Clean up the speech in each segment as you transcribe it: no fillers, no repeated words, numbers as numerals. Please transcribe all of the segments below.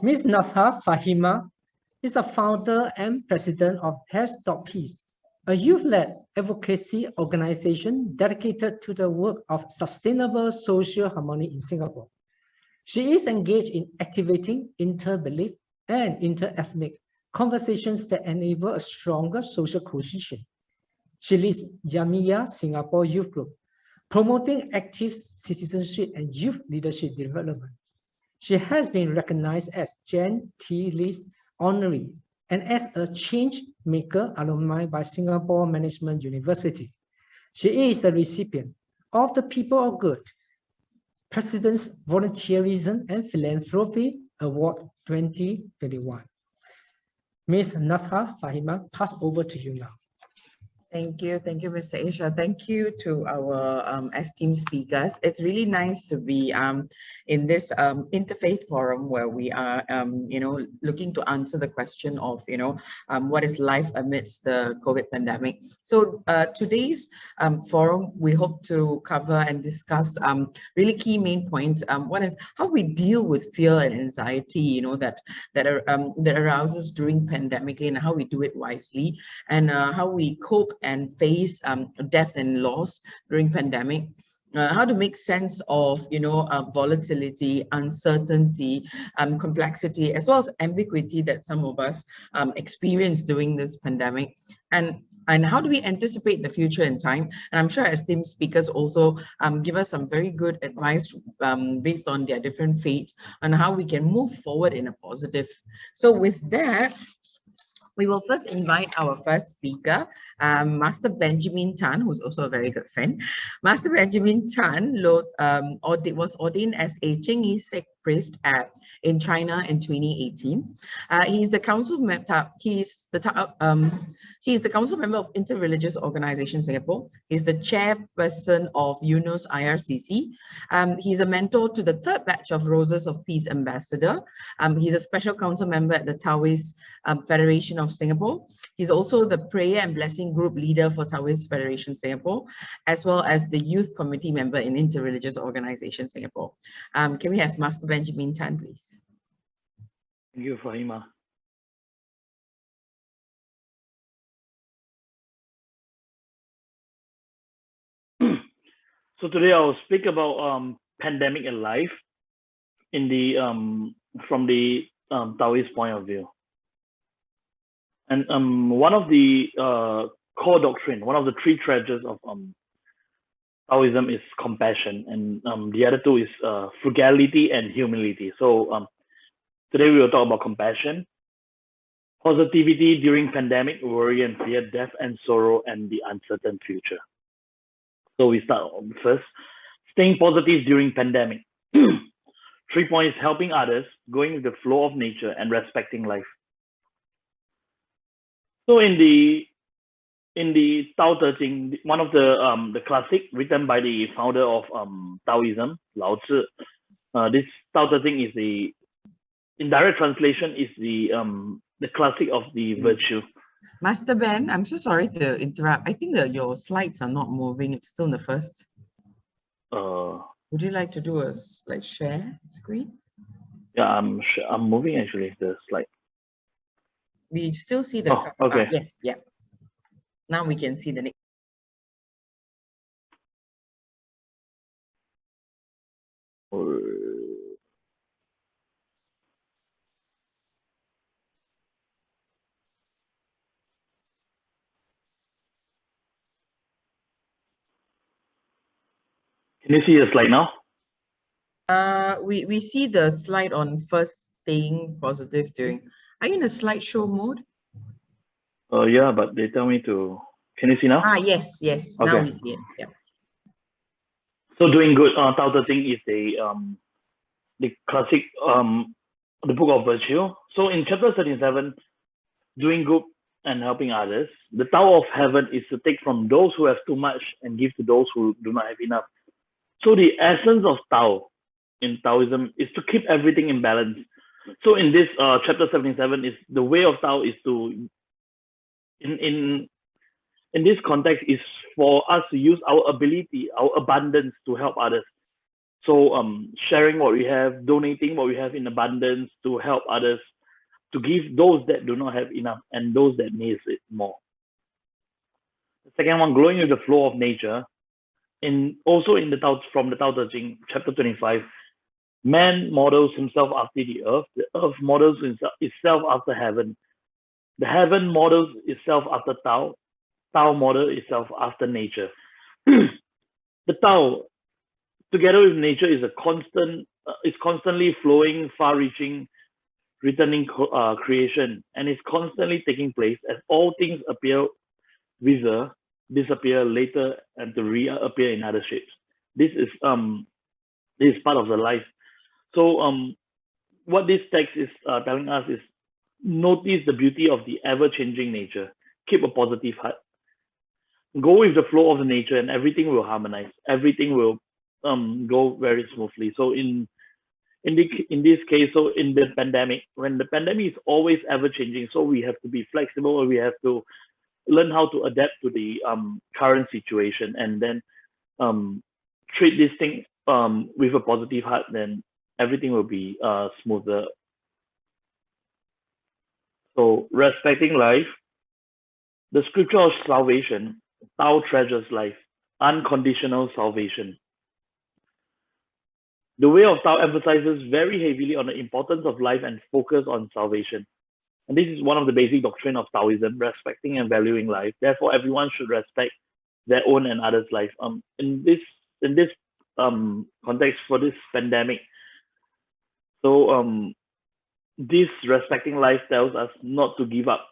Ms. Nazha Fahima is the founder and president of Peace, a youth-led advocacy organization dedicated to the work of sustainable social harmony in Singapore. She is engaged in activating inter-belief and inter-ethnic conversations that enable a stronger social cohesion. She leads Jamia Singapore Youth Group, promoting active citizenship and youth leadership development. She has been recognized as Gen T List Honoree and as a change maker alumni by Singapore Management University. She is a recipient of the People of Good President's Volunteerism and Philanthropy Award 2021. Ms. Nazha Fahima, pass over to you now. Thank you, Mr. Asia. Thank you to our esteemed speakers. It's really nice to be in this interfaith forum where we are, looking to answer the question of, what is life amidst the COVID pandemic. So today's forum, we hope to cover and discuss really key main points. One is how we deal with fear and anxiety, that arouses during pandemic, and how we do it wisely, and how we cope and face death and loss during pandemic, how to make sense of volatility, uncertainty, complexity, as well as ambiguity that some of us experience during this pandemic, and how do we anticipate the future in time. And I'm sure esteemed speakers also give us some very good advice based on their different faiths on how we can move forward in a positive. So with that, we will first invite our first speaker, Master Benjamin Tan, who's also a very good friend. Master Benjamin Tan was ordained as a Zheng Sect priest in China in 2018. He's the council member. He's the council member of Interreligious Organization Singapore. He's the chairperson of Eunos IRCC. He's a mentor to the third batch of Roses of Peace Ambassador. He's a special council member at the Taoist Federation of Singapore. He's also the prayer and blessing group leader for Taoist Federation Singapore, as well as the youth committee member in Interreligious Organization Singapore. Can we have Master Benjamin Tan, please? Thank you, Fahima. So today I will speak about pandemic and life in the from the Taoist point of view. And one of the core doctrine, one of the three treasures of Taoism is compassion, and the other two is frugality and humility. So today we will talk about compassion, positivity during pandemic, worry and fear, death and sorrow, and the uncertain future. So we start first, staying positive during pandemic. 3 points: helping others, going with the flow of nature, and respecting life. So in the Tao Te Ching, one of the classic written by the founder of Taoism, Lao Tzu, this Tao Te Ching is the, in direct translation, is the classic of the virtue. Master Ben, I'm so sorry to interrupt. I think that your slides are not moving. It's still in the first. Would you like to do a share screen? Yeah, I'm moving actually the slide. We still see the. Oh, okay. Yes, yeah. Now we can see the next. Can you see the slide now? We see the slide on first staying positive during. Are you in a slideshow mode? Yeah, but they tell me to. Can you see now? Yes. Okay. Now we see it. Yeah. So doing good. Tao Te Ching is the classic the book of virtue. So in chapter 37, doing good and helping others, the Tao of heaven is to take from those who have too much and give to those who do not have enough. So the essence of Tao in Taoism is to keep everything in balance. So in this chapter 77, is the way of Tao is to, in this context, is for us to use our ability, our abundance to help others. So sharing what we have, donating what we have in abundance to help others, to give those that do not have enough and those that needs it more. The second one, glowing with the flow of nature. Also in the Tao, from the Tao Te Ching, chapter 25, man models himself after the earth models itself after heaven. The heaven models itself after Tao, Tao models itself after nature. The Tao, together with nature, is constantly flowing, far-reaching, returning creation, and is constantly taking place as all things appear, wither, disappear later, and to reappear in other shapes. This is part of the life. So what this text is telling us is, notice the beauty of the ever-changing nature. Keep a positive heart. Go with the flow of the nature, and everything will harmonize. Everything will go very smoothly. So in this case, so in the pandemic, when the pandemic is always ever-changing, so we have to be flexible, or we have to learn how to adapt to the current situation, and then treat this thing with a positive heart. Then everything will be smoother. So respecting life, the scripture of salvation, Tao treasures life, unconditional salvation. The way of Tao emphasizes very heavily on the importance of life and focus on salvation. And this is one of the basic doctrine of Taoism, respecting and valuing life. Therefore, everyone should respect their own and others' life. In this context for this pandemic, so this respecting life tells us not to give up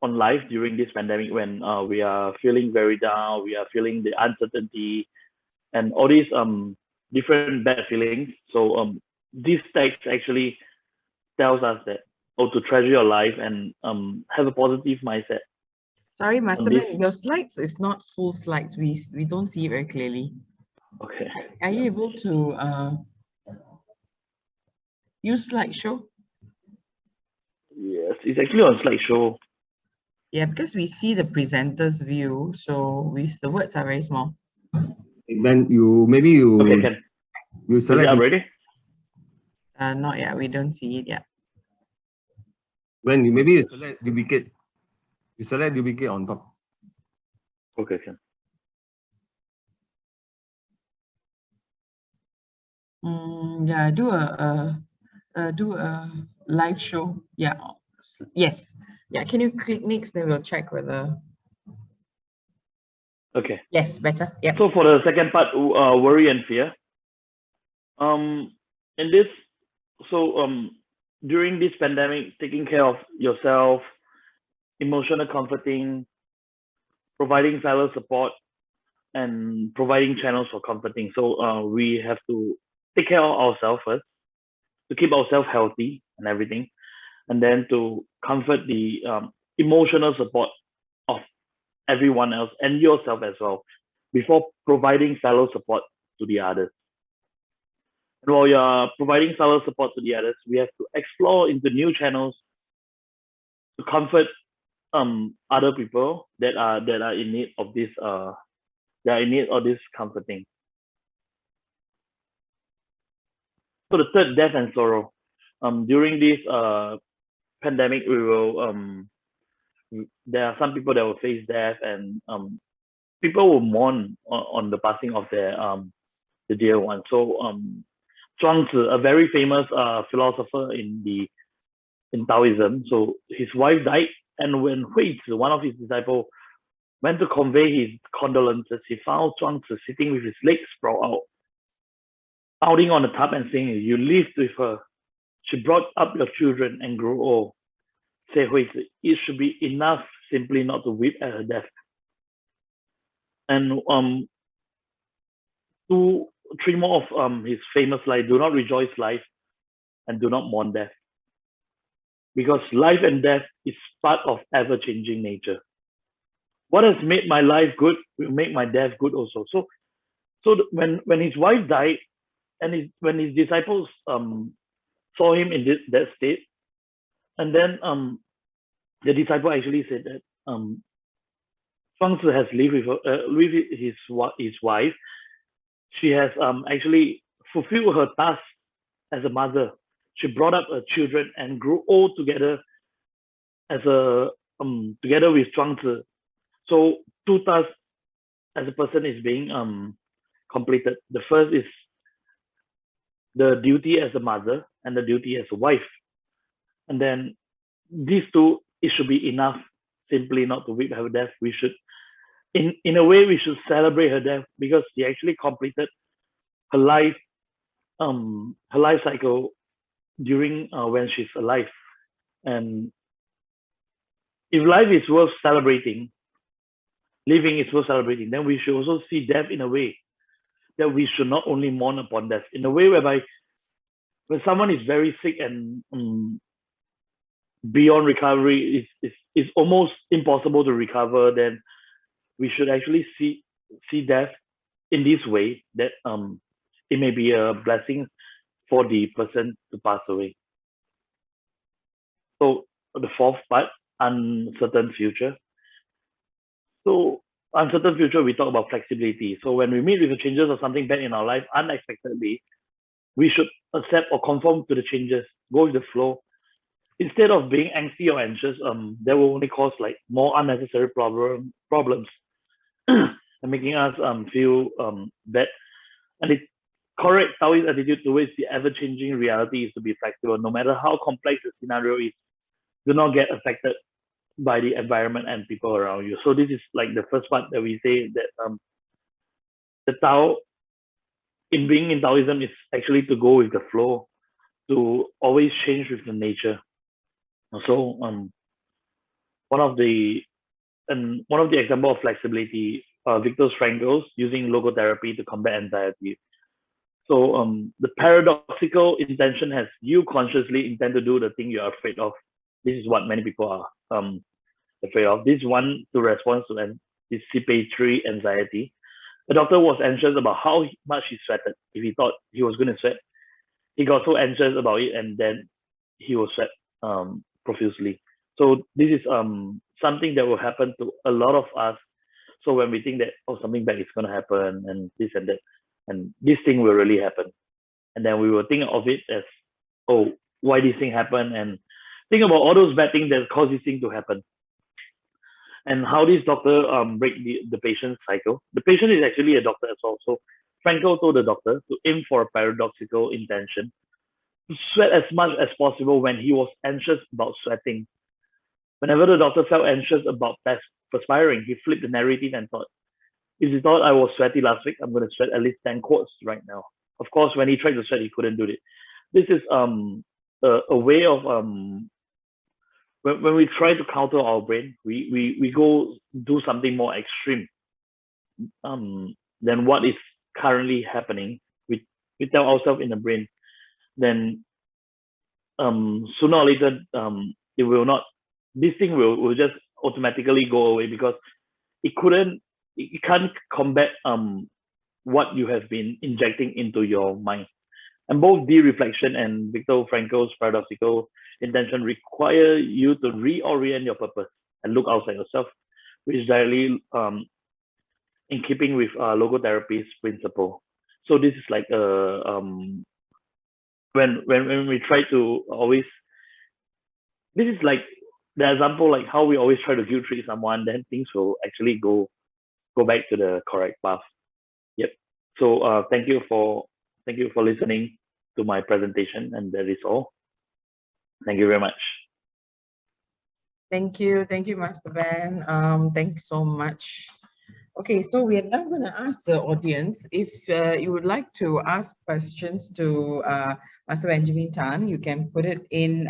on life during this pandemic, when we are feeling very down, we are feeling the uncertainty and all these different bad feelings. So this text actually tells us that, to treasure your life and have a positive mindset. Sorry, Master Ben, your slides is not full slides. We don't see it very clearly. Okay. Are you able to use slideshow? Yes, it's actually on slideshow. Yeah, because we see the presenter's view, so the words are very small. Ben, Okay, can you select. Is it ready? Not yet. We don't see it yet. Ben, maybe you select duplicate. You select duplicate on top. Okay, can. Yeah, do a live show. Yeah. Yes. Yeah. Can you click next? Then we'll check whether. Okay. Yes, better. Yeah. So for the second part, worry and fear. In this, so during this pandemic, taking care of yourself, emotional comforting, providing fellow support, and providing channels for comforting. So we have to take care of ourselves first, to keep ourselves healthy and everything, and then to comfort the emotional support of everyone else and yourself as well, before providing fellow support to the others. And while you're providing fellow support to the others, we have to explore into new channels to comfort other people that are in need of this comforting. So the third, death and sorrow. During this pandemic, we will there are some people that will face death, and people will mourn on the passing of their the dear one. So Zhuangzi, a very famous philosopher in Taoism, so his wife died, and when Huizi, one of his disciples, went to convey his condolences, he found Zhuangzi sitting with his legs spread out, pouting on the tub and saying, "You lived with her. She brought up your children and grew old." Say Huizi, "It should be enough simply not to weep at her death." And 2-3 more of his famous lines: "Do not rejoice life, and do not mourn death, because life and death is part of ever-changing nature. What has made my life good will make my death good also." So when his wife died, and when his disciples saw him in that state, and then the disciple actually said that Zhuangzi has lived with his wife. She has actually fulfill her task as a mother. She brought up her children and grew old together as a together with Zhuangzi. So two tasks as a person is being completed. The first is the duty as a mother and the duty as a wife. And then these two, it should be enough simply not to weep her death. We should, in a way, we should celebrate her death because she actually completed her life cycle during when she's alive. And if life is worth celebrating, living is worth celebrating, then we should also see death in a way that we should not only mourn upon death, in a way whereby when someone is very sick and beyond recovery, it's almost impossible to recover, then we should actually see death in this way, that it may be a blessing for the person to pass away. So the fourth part, uncertain future. So uncertain future, we talk about flexibility. So when we meet with the changes of something bad in our life unexpectedly, we should accept or conform to the changes, go with the flow. Instead of being angsty or anxious, that will only cause like more unnecessary problems and making us feel bad. And the correct Taoist attitude towards the ever-changing reality is to be flexible. No matter how complex the scenario is, do not get affected by the environment and people around you. So this is like the first part that we say that the Tao, in being in Taoism, is actually to go with the flow, to always change with the nature. So one of the example of flexibility, Vitor Frankl using logotherapy to combat anxiety. So the paradoxical intention has you consciously intend to do the thing you are afraid of. This is what many people are afraid of. This one to respond to anticipatory anxiety. The doctor was anxious about how much he sweated. If he thought he was going to sweat, he got so anxious about it, and then he will sweat profusely. So this is something that will happen to a lot of us. So when we think that, oh, something bad is going to happen and this and that, and this thing will really happen, and then we will think of it as, oh, why this thing happened, and think about all those bad things that cause this thing to happen, and how this doctor break the patient's cycle. The patient is actually a doctor as well. So Frankl told the doctor to aim for a paradoxical intention, to sweat as much as possible when he was anxious about sweating. Whenever the doctor felt anxious about perspiring, he flipped the narrative and thought, if he thought I was sweaty last week, I'm going to sweat at least 10 quarts right now. Of course, when he tried to sweat, he couldn't do it. This is a way of when we try to counter our brain, we go do something more extreme than what is currently happening. We tell ourselves in the brain, then sooner or later it will not. This thing will just automatically go away because it can't combat what you have been injecting into your mind. And both de-reflection and Vitor Frankl's paradoxical intention require you to reorient your purpose and look outside yourself, which is directly in keeping with logotherapy's principle. So this is like when we try to always, this is like the example, like how we always try to guilt trip someone, then things will actually go back to the correct path. Yep. So thank you for listening to my presentation, and that is all. Thank you very much. Thank you, Master Ben. Thanks so much. Okay, so we are now going to ask the audience if you would like to ask questions to Master Benjamin Tan. You can put it in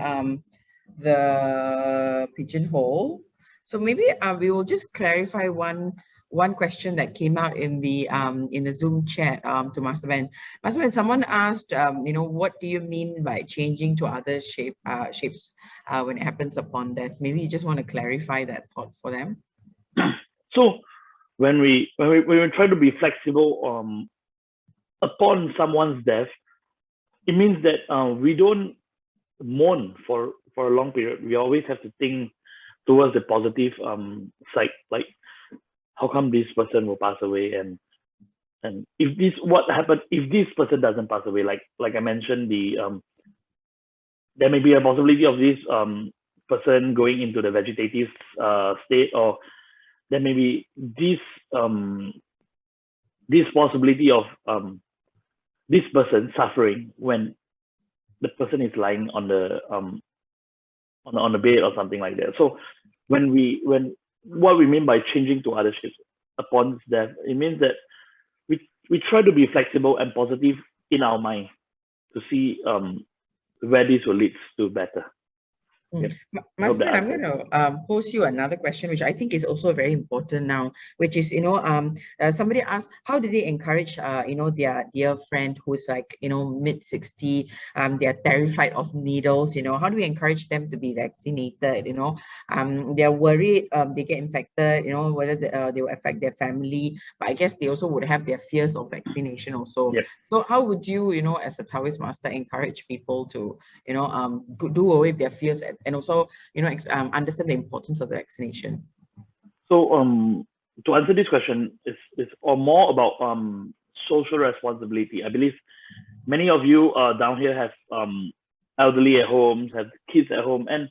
the pigeonhole. So maybe we will just clarify one question that came out in the Zoom chat to Master Ben. Master Ben, someone asked, what do you mean by changing to other shapes when it happens upon death? Maybe you just want to clarify that thought for them. So when we try to be flexible upon someone's death, it means that we don't mourn for a long period. We always have to think towards the positive side, like how come this person will pass away, and And if this, what happens if this person doesn't pass away? Like I mentioned, there may be a possibility of this person going into the vegetative state, or there may be this possibility of this person suffering when the person is lying on the bed or something like that. So what we mean by changing to other shapes upon death, it means that we try to be flexible and positive in our mind to see where this will lead to better. Yep. Master, I'm going to pose you another question, which I think is also very important now, which is, somebody asked, how do they encourage, their dear friend who's like, mid-60, they're terrified of needles, how do we encourage them to be vaccinated, they're worried they get infected, whether they will affect their family, but I guess they also would have their fears of vaccination also. Yep. So how would you, as a Taoist master, encourage people to, do away with their fears and also, understand the importance of the vaccination? So, to answer this question, it's more about social responsibility. I believe many of you down here have elderly at home, have kids at home, and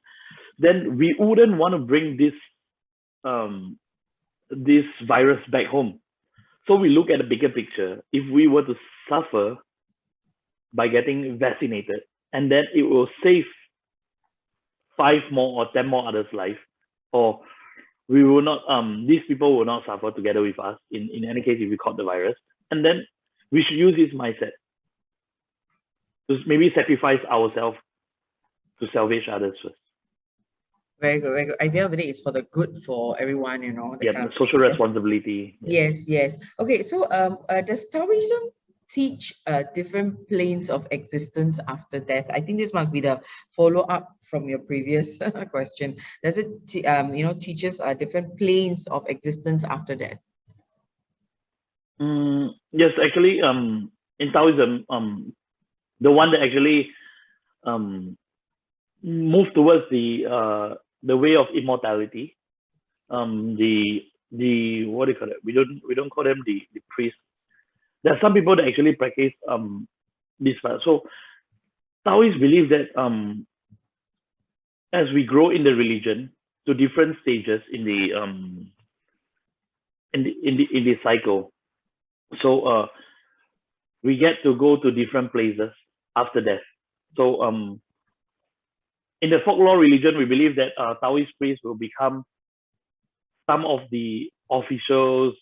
then we wouldn't want to bring this virus back home. So we look at the bigger picture. If we were to suffer by getting vaccinated, and then it will save 5 more or 10 more others' life, or we will not, these people will not suffer together with us in any case if we caught the virus. And then we should use this mindset to maybe sacrifice ourselves to salvage others first. Very good, very good. At the end of the day, it's for the good for everyone, Yeah, social responsibility. Yes, yes. Okay, so does Taoism teach different planes of existence after death? I think this must be the follow-up from your previous question. Does it, teaches different planes of existence after death? Yes, actually, in Taoism, the one that actually moved towards the way of immortality, the what do you call it? We don't call them the priest. There are some people that actually practice this part. So Taoists believe that as we grow in the religion to different stages in the cycle, so we get to go to different places after death. So in the folklore religion, we believe that Taoist priests will become some of the officials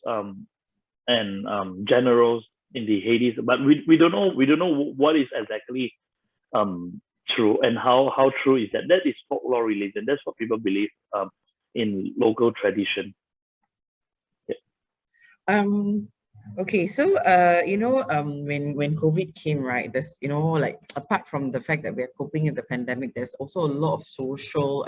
and generals in the Hades, but we don't know what is exactly true and how true is that. That is folklore religion. That's what people believe in local tradition. Yeah. Okay, so when COVID came, right, there's apart from the fact that we're coping with the pandemic, there's also a lot of social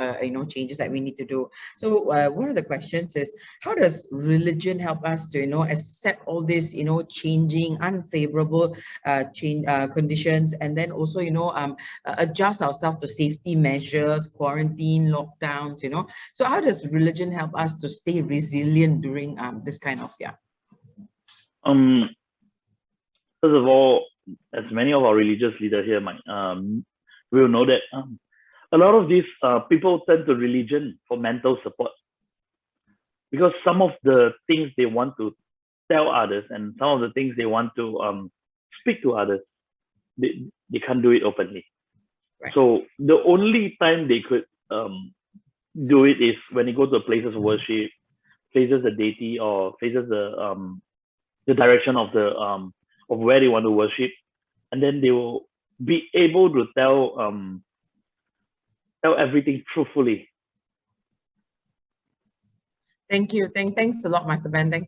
changes that we need to do. So one of the questions is, how does religion help us to accept all this changing, unfavorable conditions, and then also adjust ourselves to safety measures, quarantine, lockdowns, so how does religion help us to stay resilient during this kind of First of all, as many of our religious leaders here might will know that a lot of these people turn to religion for mental support, because some of the things they want to tell others and some of the things they want to speak to others, they can't do it openly. Right. So the only time they could do it is when they go to places of worship, places the deity, or places the direction of the of where they want to worship, and then they will be able to tell everything truthfully. Thank you. Thanks a lot, Master Ben. Thanks